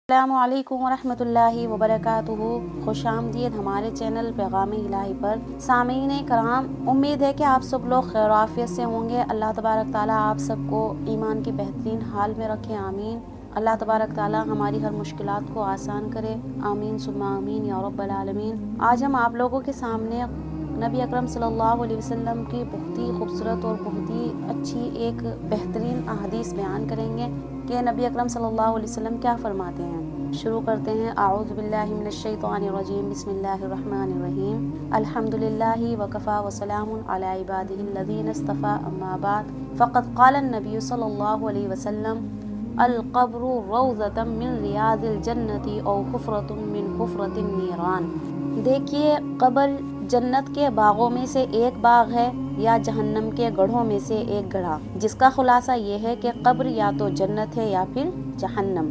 السلام علیکم ورحمۃ اللہ وبرکاتہ۔ خوش آمدید ہمارے چینل پیغام الہی پر۔ سامعین کرام، امید ہے کہ آپ سب لوگ خیر و عافیت سے ہوں گے۔ اللہ تبارک تعالیٰ آپ سب کو ایمان کے بہترین حال میں رکھے، آمین۔ اللہ تبارک تعالیٰ ہماری ہر مشکلات کو آسان کرے، آمین ثم آمین یا رب العالمین۔ آج ہم آپ لوگوں کے سامنے نبی اکرم صلی اللہ علیہ وسلم کی بہت ہی خوبصورت اور بہت ہی اچھی ایک بہترین احادیث بیان کریں گے کہ نبی اکرم صلی اللہ علیہ وسلم کیا فرماتے ہیں۔ شروع کرتے ہیں۔ اعوذ باللہ من الشیطان الرجیم، بسم اللہ الرحمن الرحیم۔ الحمد للہ وکفی وسلام علی عبادہ الذین اصطفی، اما بعد فقد قال النبی صلی اللہ علیہ وسلم القبر روضۃ من ریاض الجنۃ او حفرۃ من حفرۃ النیران۔ دیکھیے، قبر جنت کے باغوں میں سے ایک باغ ہے یا جہنم کے گڑھوں میں سے ایک گڑھا، جس کا خلاصہ یہ ہے کہ قبر یا تو جنت ہے یا پھر جہنم،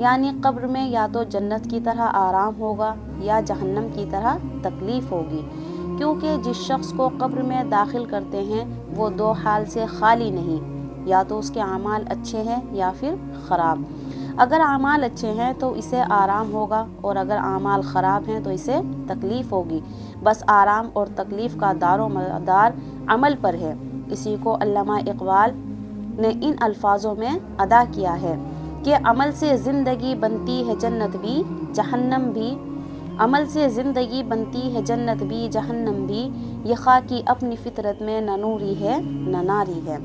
یعنی قبر میں یا تو جنت کی طرح آرام ہوگا یا جہنم کی طرح تکلیف ہوگی، کیونکہ جس شخص کو قبر میں داخل کرتے ہیں وہ دو حال سے خالی نہیں، یا تو اس کے اعمال اچھے ہیں یا پھر خراب۔ اگر اعمال اچھے ہیں تو اسے آرام ہوگا، اور اگر اعمال خراب ہیں تو اسے تکلیف ہوگی۔ بس آرام اور تکلیف کا دار و مدار عمل پر ہے۔ اسی کو علامہ اقبال نے ان الفاظوں میں ادا کیا ہے کہ عمل سے زندگی بنتی ہے جنت بھی جہنم بھی، عمل سے زندگی بنتی ہے جنت بھی جہنم بھی، یہ خاکی اپنی فطرت میں نہ نوری ہے نہ ناری ہے۔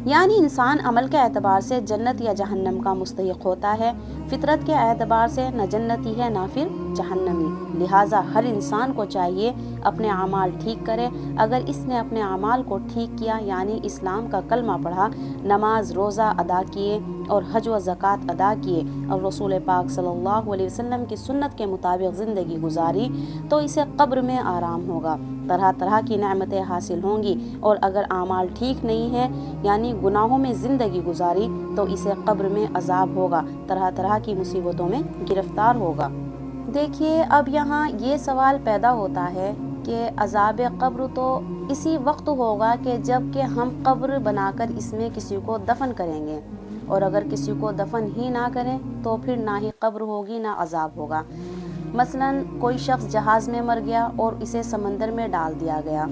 یعنی انسان عمل کے اعتبار سے جنت یا جہنم کا مستحق ہوتا ہے، فطرت کے اعتبار سے نہ جنتی ہے نہ پھر جہنمی۔ لہٰذا ہر انسان کو چاہیے اپنے اعمال ٹھیک کرے۔ اگر اس نے اپنے اعمال کو ٹھیک کیا، یعنی اسلام کا کلمہ پڑھا، نماز روزہ ادا کیے اور حج و زکوٰۃ ادا کیے، اور رسول پاک صلی اللہ علیہ وسلم کی سنت کے مطابق زندگی گزاری، تو اسے قبر میں آرام ہوگا، طرح طرح کی نعمتیں حاصل ہوں گی۔ اور اگر اعمال ٹھیک نہیں ہیں، یعنی گناہوں میں زندگی گزاری، تو اسے قبر میں عذاب ہوگا، طرح طرح کی مصیبتوں میں گرفتار ہوگا۔ دیکھیے، اب یہاں یہ سوال پیدا ہوتا ہے کہ عذاب قبر تو اسی وقت ہوگا کہ جب کہ ہم قبر بنا کر اس میں کسی کو دفن کریں گے، اور اگر کسی کو دفن ہی نہ کریں تو پھر نہ ہی قبر ہوگی نہ عذاب ہوگا۔ مثلاً کوئی شخص جہاز میں مر گیا اور اسے سمندر میں ڈال دیا گیا،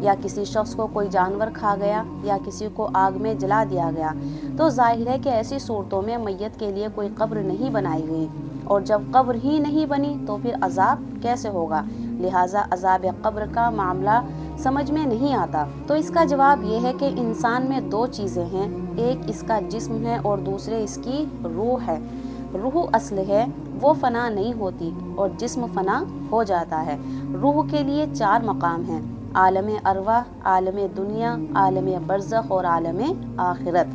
یا کسی شخص کو کوئی جانور کھا گیا، یا کسی کو آگ میں جلا دیا گیا، تو ظاہر ہے کہ ایسی صورتوں میں میت کے لیے کوئی قبر نہیں بنائی گئی، اور جب قبر ہی نہیں بنی تو پھر عذاب کیسے ہوگا؟ لہٰذا عذاب قبر کا معاملہ سمجھ میں نہیں آتا۔ تو اس کا جواب یہ ہے کہ انسان میں دو چیزیں ہیں، ایک اس کا جسم ہے اور دوسرے اس کی روح ہے۔ روح اصل ہے، وہ فنا نہیں ہوتی، اور جسم فنا ہو جاتا ہے۔ روح کے لیے چار مقام ہیں: عالم ارواح، عالم دنیا، عالم برزخ اور عالم آخرت۔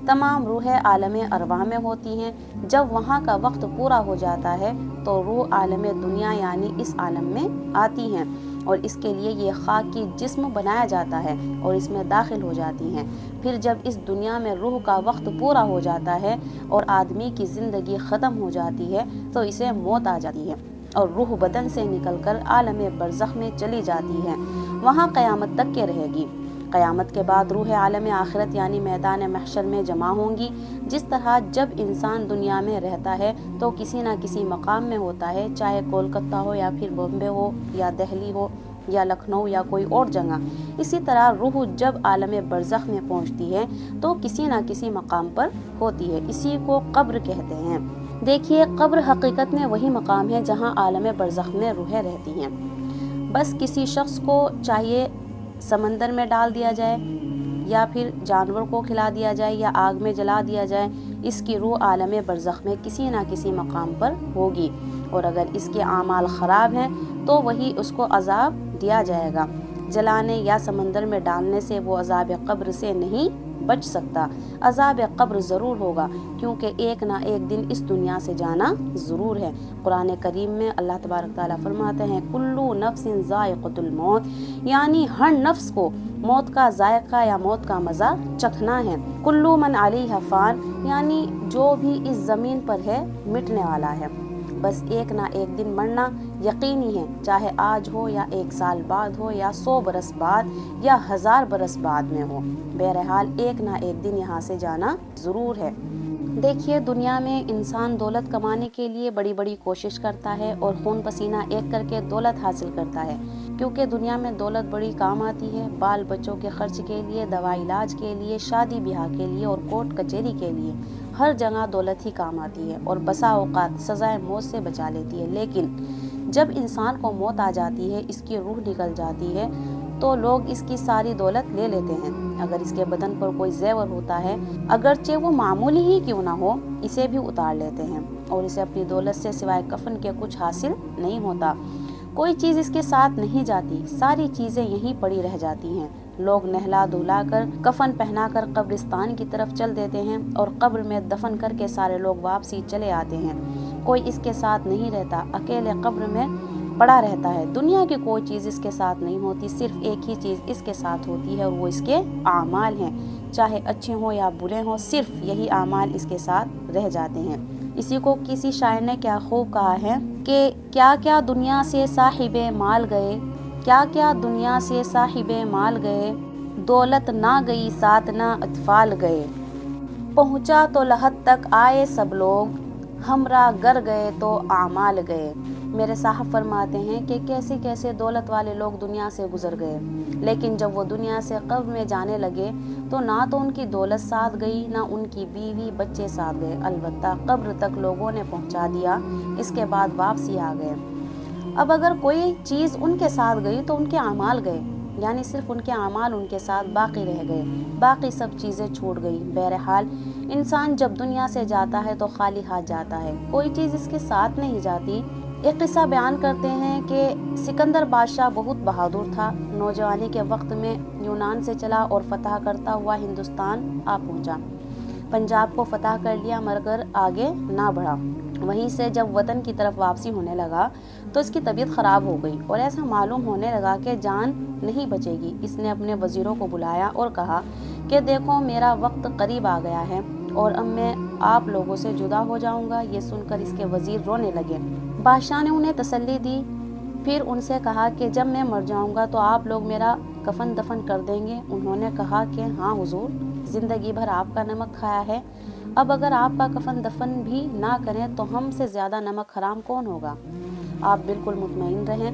تمام روحیں عالم ارواح میں ہوتی ہیں۔ جب وہاں کا وقت پورا ہو جاتا ہے تو روح عالم دنیا یعنی اس عالم میں آتی ہیں، اور اس کے لیے یہ خاکی جسم بنایا جاتا ہے اور اس میں داخل ہو جاتی ہیں۔ پھر جب اس دنیا میں روح کا وقت پورا ہو جاتا ہے اور آدمی کی زندگی ختم ہو جاتی ہے تو اسے موت آ جاتی ہے، اور روح بدن سے نکل کر عالم برزخ میں چلی جاتی ہے، وہاں قیامت تک کے رہے گی۔ قیامت کے بعد روح عالم آخرت یعنی میدان محشر میں جمع ہوں گی۔ جس طرح جب انسان دنیا میں رہتا ہے تو کسی نہ کسی مقام میں ہوتا ہے، چاہے کولکتہ ہو یا پھر بامبے ہو یا دہلی ہو یا لکھنؤ یا کوئی اور جگہ، اسی طرح روح جب عالم برزخ میں پہنچتی ہے تو کسی نہ کسی مقام پر ہوتی ہے، اسی کو قبر کہتے ہیں۔ دیکھیے، قبر حقیقت میں وہی مقام ہے جہاں عالم برزخ میں روحیں رہتی ہیں۔ بس کسی شخص کو چاہیے سمندر میں ڈال دیا جائے، یا پھر جانور کو کھلا دیا جائے، یا آگ میں جلا دیا جائے، اس کی روح عالم برزخ میں کسی نہ کسی مقام پر ہوگی، اور اگر اس کے اعمال خراب ہیں تو وہی اس کو عذاب دیا جائے گا۔ جلانے یا سمندر میں ڈالنے سے وہ عذاب قبر سے نہیں بچ سکتا۔ عذاب قبر ضرور ہوگا، کیونکہ ایک نہ ایک دن اس دنیا سے جانا ضرور ہے۔ قرآن کریم میں اللہ تبارک تعالیٰ فرماتے ہیں کلُّ نفس ذائقۃ الموت، یعنی ہر نفس کو موت کا ذائقہ یا موت کا مزہ چکھنا ہے۔ کلُّ من علیہا فان، یعنی جو بھی اس زمین پر ہے مٹنے والا ہے۔ بس ایک نہ ایک دن مرنا یقینی ہے، چاہے آج ہو یا 1 سال بعد ہو یا 100 برس بعد یا 1000 برس بعد میں ہو، بہرحال ایک نہ ایک دن یہاں سے جانا ضرور ہے۔ دیکھیے دنیا میں انسان دولت کمانے کے لیے بڑی بڑی کوشش کرتا ہے اور خون پسینہ ایک کر کے دولت حاصل کرتا ہے، کیونکہ دنیا میں دولت بڑی کام آتی ہے، بال بچوں کے خرچ کے لیے، دوا علاج کے لیے، شادی بیاہ کے لیے اور کورٹ کچہری کے لیے، ہر جگہ دولت ہی کام آتی ہے اور بسا اوقات سزائے موت سے بچا لیتی ہے۔ لیکن جب انسان کو موت آ جاتی ہے، اس کی روح نکل جاتی ہے، تو لوگ اس کی ساری دولت لے لیتے ہیں۔ اگر اس کے بدن پر کوئی زیور ہوتا ہے، اگرچہ وہ معمولی ہی کیوں نہ ہو، اسے بھی اتار لیتے ہیں اور اسے اپنی دولت سے سوائے کفن کے کچھ حاصل نہیں ہوتا۔ کوئی چیز اس کے ساتھ نہیں جاتی، ساری چیزیں یہیں پڑی رہ جاتی ہیں۔ لوگ نہلا دھلا کر کفن پہنا کر قبرستان کی طرف چل دیتے ہیں اور قبر میں دفن کر کے سارے لوگ واپسی چلے آتے ہیں۔ کوئی اس کے ساتھ نہیں رہتا، اکیلے قبر میں پڑا رہتا ہے۔ دنیا کی کوئی چیز اس کے ساتھ نہیں ہوتی، صرف ایک ہی چیز اس کے ساتھ ہوتی ہے اور وہ اس کے اعمال ہیں، چاہے اچھے ہوں یا برے ہوں، صرف یہی اعمال اس کے ساتھ رہ جاتے ہیں۔ اسی کو کسی شاعر نے کیا خوب کہا ہے کہ کیا کیا دنیا سے صاحب مال گئے، کیا کیا دنیا سے صاحب مال گئے، دولت نہ گئی ساتھ نہ اطفال گئے، پہنچا تو لحد تک آئے سب لوگ، ہمراہ گر گئے تو اعمال گئے۔ میرے صاحب فرماتے ہیں کہ کیسے کیسے دولت والے لوگ دنیا سے گزر گئے، لیکن جب وہ دنیا سے قبر میں جانے لگے تو نہ تو ان کی دولت ساتھ گئی، نہ ان کی بیوی بچے ساتھ گئے، البتہ قبر تک لوگوں نے پہنچا دیا، اس کے بعد واپسی آ گئے۔ اب اگر کوئی چیز ان کے ساتھ گئی تو ان کے اعمال گئے، یعنی صرف ان کے اعمال ان کے ساتھ باقی رہ گئے، باقی سب چیزیں چھوٹ گئی۔ بہرحال انسان جب دنیا سے جاتا ہے تو خالی ہاتھ جاتا ہے، کوئی چیز اس کے ساتھ نہیں جاتی۔ ایک قصہ بیان کرتے ہیں کہ سکندر بادشاہ بہت بہادر تھا، نوجوانی کے وقت میں یونان سے چلا اور فتح کرتا ہوا ہندوستان آ پہنچا، پنجاب کو فتح کر لیا مگر آگے نہ بڑھا۔ وہیں سے جب وطن کی طرف واپسی ہونے لگا تو اس کی طبیعت خراب ہو گئی اور ایسا معلوم ہونے لگا کہ جان نہیں بچے گی۔ اس نے اپنے وزیروں کو بلایا اور کہا کہ دیکھو میرا وقت قریب آ گیا ہے اور اب میں آپ لوگوں سے جدا ہو جاؤں گا۔ یہ سن کر اس کے وزیر رونے لگے۔ بادشاہ نے انہیں تسلی دی، پھر ان سے کہا کہ جب میں مر جاؤں گا تو آپ لوگ میرا کفن دفن کر دیں گے؟ انہوں نے کہا کہ ہاں حضور، زندگی بھر آپ کا نمک کھایا ہے، اب اگر آپ کا کفن دفن بھی نہ کریں تو ہم سے زیادہ نمک حرام کون ہوگا؟ آپ بالکل مطمئن رہیں،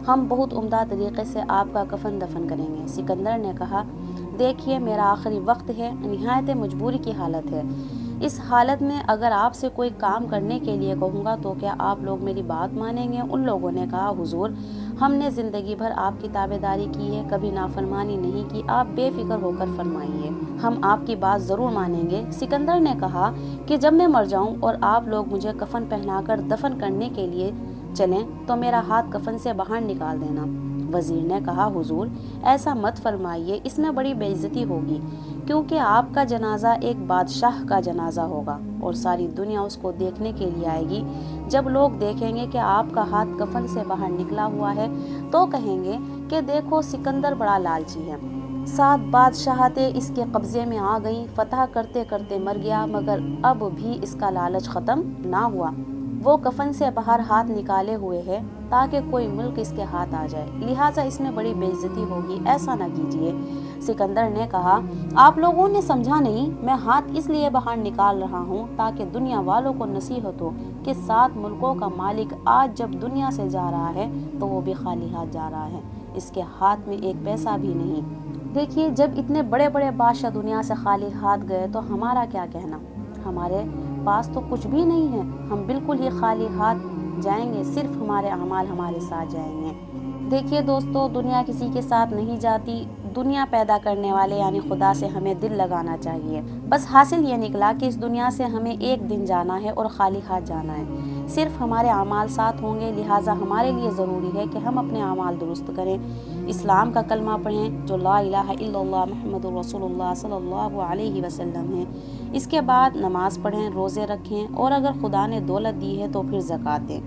ہم بہت عمدہ طریقے سے آپ کا کفن دفن کریں گے۔ سکندر نے کہا دیکھیے میرا آخری وقت ہے، نہایت مجبوری کی حالت ہے، اس حالت میں اگر آپ سے کوئی کام کرنے کے لیے کہوں گا تو کیا آپ لوگ میری بات مانیں گے؟ ان لوگوں نے کہا حضور، ہم نے زندگی بھر آپ کی تابعداری کی ہے، کبھی نافرمانی نہیں کی، آپ بے فکر ہو کر فرمائیے، ہم آپ کی بات ضرور مانیں گے۔ سکندر نے کہا کہ جب میں مر جاؤں اور آپ لوگ مجھے کفن پہنا کر دفن کرنے کے لیے چلیں تو میرا ہاتھ کفن سے باہر نکال دینا۔ وزیر نے کہا حضور ایسا مت فرمائیے، اس میں بڑی بے عزتی ہوگی، کیونکہ آپ کا جنازہ ایک بادشاہ کا جنازہ ہوگا اور ساری دنیا اس کو دیکھنے کے لیے آئے گی۔ جب لوگ دیکھیں گے کہ آپ کا ہاتھ کفن سے باہر نکلا ہوا ہے تو کہیں گے کہ دیکھو سکندر بڑا لالچی ہے، 7 بادشاہتیں اس کے قبضے میں آ گئیں، فتح کرتے کرتے مر گیا مگر اب بھی اس کا لالچ ختم نہ ہوا، وہ کفن سے باہر ہاتھ نکالے ہوئے ہے تاکہ کوئی ملک اس کے ہاتھ آ جائے، لہٰذا اس میں بڑی بے عزتی ہوگی، ایسا نہ کیجیے۔ سکندر نے کہا آپ لوگوں نے سمجھا نہیں، میں ہاتھ اس لیے باہر نکال رہا ہوں تاکہ دنیا والوں کو نصیحت ہو کہ 7 ملکوں کا مالک آج جب دنیا سے جا رہا ہے تو وہ بھی خالی ہاتھ جا رہا ہے، اس کے ہاتھ میں ایک پیسہ بھی نہیں۔ دیکھیے جب اتنے بڑے بڑے بادشاہ دنیا سے خالی ہاتھ گئے تو ہمارا کیا کہنا، ہمارے پاس تو کچھ بھی نہیں ہے، ہم بالکل ہی خالی ہاتھ جائیں گے، صرف ہمارے اعمال ہمارے ساتھ جائیں گے۔ دیکھیے دوستو، دنیا کسی کے ساتھ نہیں جاتی، دنیا پیدا کرنے والے یعنی خدا سے ہمیں دل لگانا چاہیے۔ بس حاصل یہ نکلا کہ اس دنیا سے ہمیں ایک دن جانا ہے اور خالی ہاتھ جانا ہے، صرف ہمارے اعمال ساتھ ہوں گے، لہٰذا ہمارے لیے ضروری ہے کہ ہم اپنے اعمال درست کریں، اسلام کا کلمہ پڑھیں جو لا الہ الا اللہ محمد رسول اللہ صلی اللہ علیہ وسلم ہے، اس کے بعد نماز پڑھیں، روزے رکھیں اور اگر خدا نے دولت دی ہے تو پھر زکوٰۃ دیں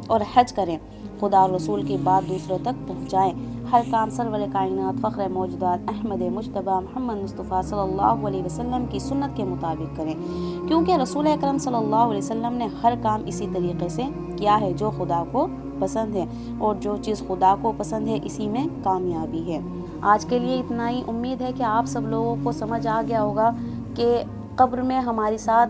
اور حج کریں، خدا اور رسول کی بات دوسروں تک پہنچائیں، ہر کام سرور کائنات فخر موجودات احمد مجتبیٰ محمد مصطفیٰ صلی اللہ علیہ وسلم کی سنت کے مطابق کریں، کیونکہ رسول اکرم صلی اللہ علیہ وسلم نے ہر کام اسی طریقے سے کیا ہے جو خدا کو پسند ہے، اور جو چیز خدا کو پسند ہے اسی میں کامیابی ہے۔ آج کے لیے اتنا ہی، امید ہے کہ آپ سب لوگوں کو سمجھ آ گیا ہوگا کہ قبر میں ہمارے ساتھ